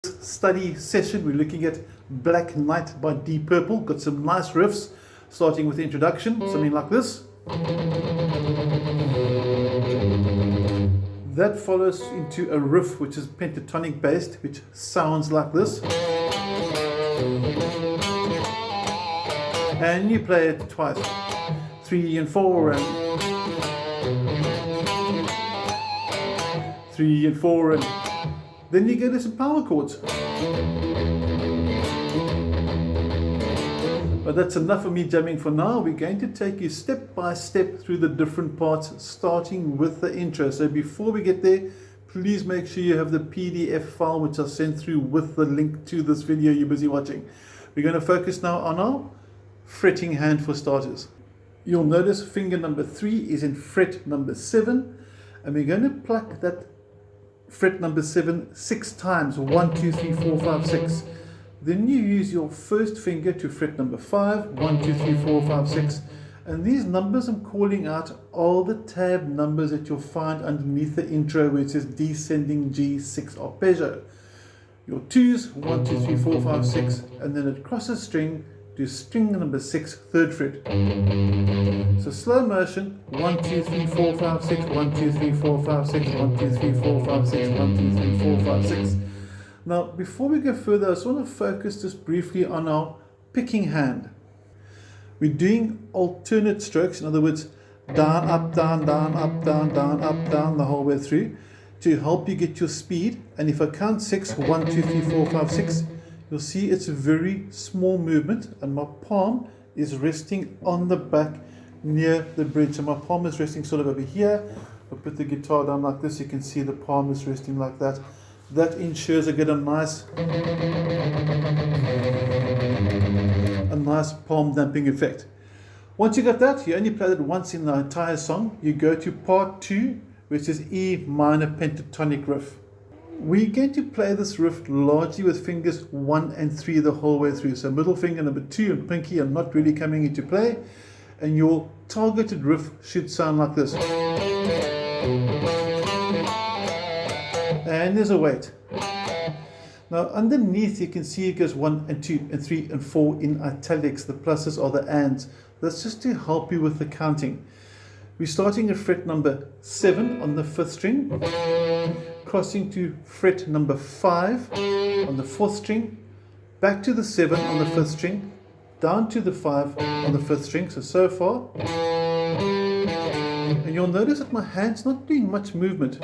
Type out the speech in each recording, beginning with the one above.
Study session, we're looking at Black Knight by Deep Purple. Got some nice riffs, starting with the introduction, something like this. That follows into a riff which is pentatonic based, which sounds like this. And you play it twice, 3 and 4 and 3 and 4 and then you go to some power chords. But that's enough of me jamming for now. We're going to take you step by step through the different parts, starting with the intro. So before we get there, please make sure you have the PDF file which I'll send through with the link to this video you're busy watching. We're going to focus now on our fretting hand for starters. You'll notice finger number 3 is in fret number 7, and we're going to pluck that fret number 7 6 times, 1, 2, 3, 4, 5, 6. Then you use your first finger to fret number 5, 1, 2, 3, 4, 5, 6. And these numbers I'm calling out are the tab numbers that you'll find underneath the intro where it says descending G6 arpeggio. Your 2s, 1, 2, 3, 4, 5, 6, and then it crosses string to string number 6, 3rd fret. So slow motion, 1, 2, 3, 4, 5, 6, 1, 2, 3, 4, 5, 6, 1, 2, 3, 4, 5, 6, 1, 2, 3, 4, 5, 6. Now, before we go further, I just want to focus just briefly on our picking hand. We're doing alternate strokes, in other words, down, up, down, down, up, down, down, up, down, the whole way through, to help you get your speed. And if I count 6, 1, 2, 3, 4, 5, 6, you'll see it's a very small movement, and my palm is resting on the back near the bridge. So my palm is resting sort of over here. I put the guitar down like this, you can see the palm is resting like that. That ensures I get a nice palm damping effect. Once you got that, you only play that once in the entire song. You go to part 2, which is E minor pentatonic riff. We're going to play this riff largely with fingers 1 and 3 the whole way through. So middle finger number 2 and pinky are not really coming into play. And your targeted riff should sound like this. And there's a wait. Now underneath you can see it goes 1 and 2 and 3 and 4 in italics. The pluses are the ands. That's just to help you with the counting. We're starting at fret number 7 on the 5th string, crossing to fret number 5 on the 4th string, back to the 7 on the 5th string, down to the 5 on the 5th string, so far. And you'll notice that my hand's not doing much movement.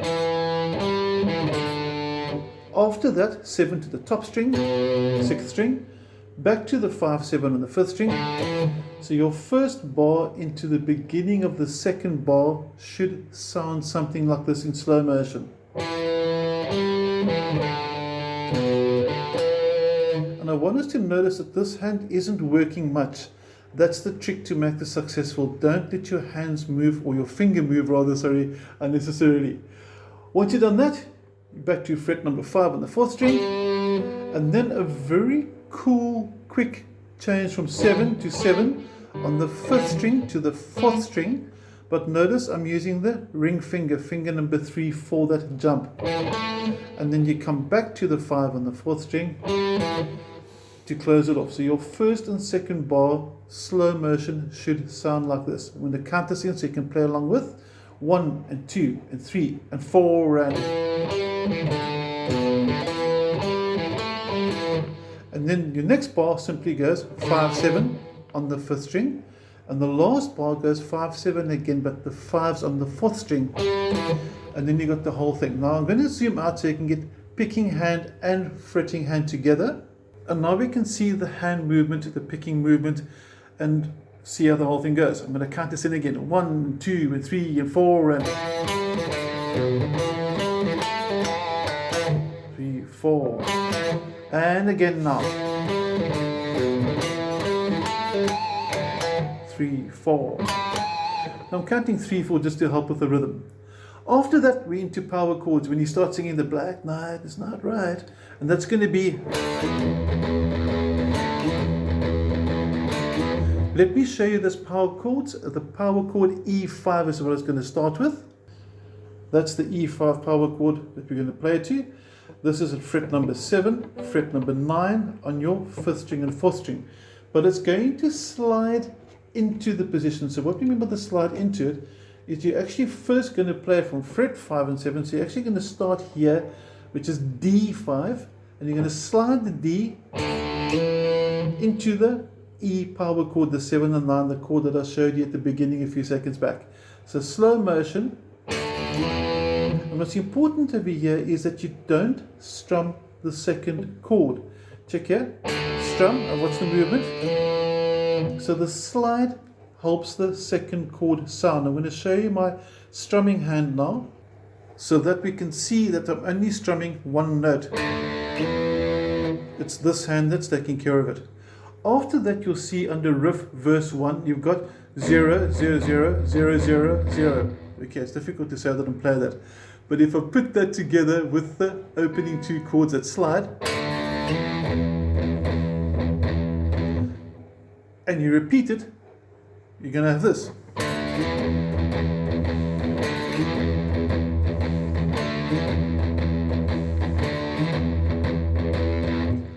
After that, 7 to the top string, 6th string, back to the 5, 7 on the 5th string. So your first bar into the beginning of the second bar should sound something like this in slow motion. And I want us to notice that this hand isn't working much. That's the trick to make this successful. Don't let your hands move, or your finger move rather, unnecessarily. Once you've done that, back to fret number 5 on the 4th string, and then a very cool, quick change from 7 to 7 on the 5th string to the 4th string. But notice I'm using the ring finger, finger number 3 for that jump. And then you come back to the 5 on the 4th string to close it off. So your first and second bar, slow motion, should sound like this. I'm going to count this in so you can play along with. 1 and 2 and 3 and 4 and then your next bar simply goes 5, 7 on the 5th string, and the last bar goes 5, 7 again, but the 5's on the 4th string, and then you got the whole thing. Now I'm going to zoom out so you can get picking hand and fretting hand together, and now we can see the hand movement, the picking movement, and see how the whole thing goes. I'm going to count this in again. 1, 2 and 3 and 4 and 3, 4, and again now. 3, 4. Now I'm counting 3, 4 just to help with the rhythm. After that, we're into power chords. When you start singing the Black Knight is not right, and that's going to be. Let me show you this power chords. The power chord E5 is what I was going to start with. That's the E5 power chord that we're going to play to. This is at fret number 7, fret number 9 on your 5th string and 4th string. But it's going to slide into the position. So what we mean by the slide into it is you're actually first going to play from fret 5 and 7. So you're actually going to start here, which is D5, and you're going to slide the D into the E power chord, the 7 and 9, the chord that I showed you at the beginning a few seconds back. So slow motion. And what's important over here is that you don't strum the second chord. Check here, strum, and watch the movement. So the slide helps the second chord sound. I'm going to show you my strumming hand now, so that we can see that I'm only strumming one note. It's this hand that's taking care of it. After that, you'll see under riff verse 1, you've got 0, 0, 0, 0, 0, 0. Okay, it's difficult to say that and play that. But if I put that together with the opening two chords that slide, and you repeat it, you're going to have this.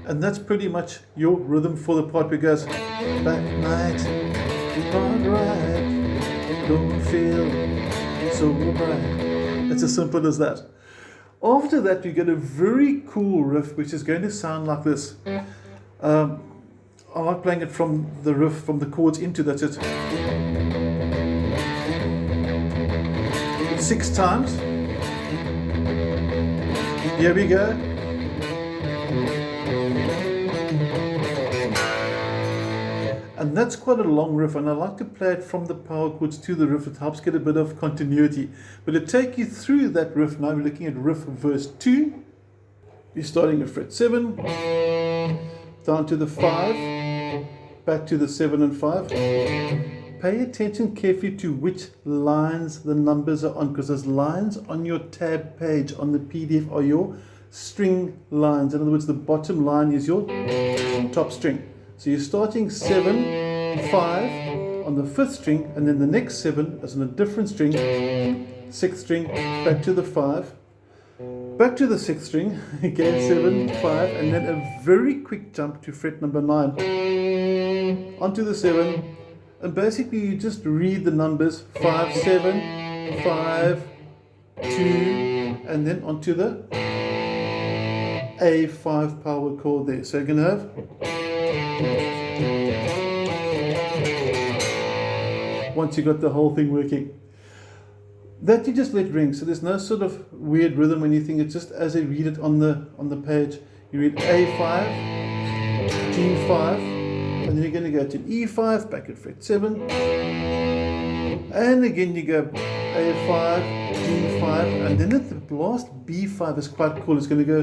And that's pretty much your rhythm for the part where it goes back night, right, don't feel so bright. It's as simple as that. After that, you get a very cool riff, which is going to sound like this. I like playing it from the riff, from the chords into that. It's 6 times. Here we go. And that's quite a long riff, and I like to play it from the power chords to the riff. It helps get a bit of continuity. But to take you through that riff, now we're looking at riff verse 2. You're starting at fret 7, down to the 5, back to the 7 and 5. Pay attention carefully to which lines the numbers are on, because those lines on your tab page on the PDF are your string lines. In other words, the bottom line is your top string. So you're starting 7, 5 on the 5th string, and then the next 7 is on a different string, 6th string, back to the 5, back to the 6th string, again 7, 5, and then a very quick jump to fret number 9, onto the 7, and basically you just read the numbers 5, 7, 5, 2, and then onto the A5 power chord there. So you're going to have once you got the whole thing working, that you just let ring. So there's no sort of weird rhythm or anything. It's just as I read it on the page. You read A5, G5, and then you're going to go to E5, back at fret 7, and again you go A5, G5, and then at the last B5 is quite cool. It's going to go.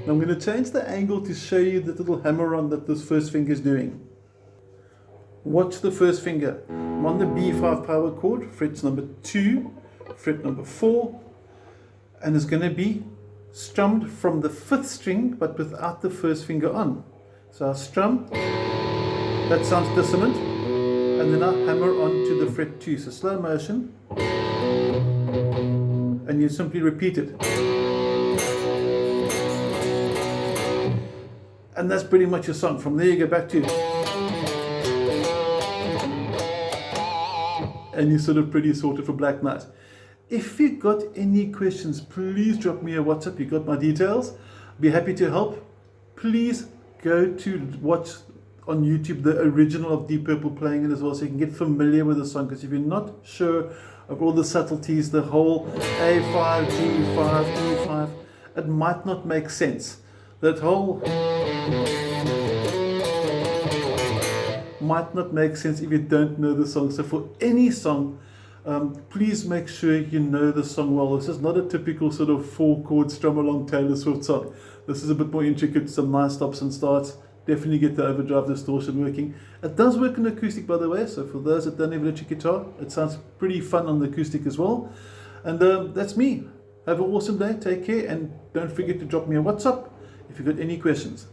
Now I'm going to change the angle to show you the little hammer-on that this first finger is doing. Watch the first finger. I'm on the B5 power chord, frets number 2, fret number 4, and it's going to be strummed from the 5th string but without the first finger on. So I strum, that sounds dissonant, and then I hammer on to the fret 2. So slow motion, and you simply repeat it. And that's pretty much your song. From there you go back to, and you're sort of pretty sorted for Black Knight. If you've got any questions, please drop me a WhatsApp. You got my details. I'll be happy to help. Please go to watch on YouTube the original of Deep Purple playing it as well, so you can get familiar with the song. Because if you're not sure of all the subtleties, the whole A5, G5, E5, it might not make sense. That whole might not make sense if you don't know the song. So for any song, please make sure you know the song well. This is not a typical sort of 4-chord strum along Taylor Swift song. This is a bit more intricate, some nice stops and starts. Definitely get the overdrive distortion working. It does work on acoustic, by the way, so for those that don't have an electric guitar, it sounds pretty fun on the acoustic as well. And that's me. Have an awesome day, take care, and don't forget to drop me a WhatsApp if you've got any questions.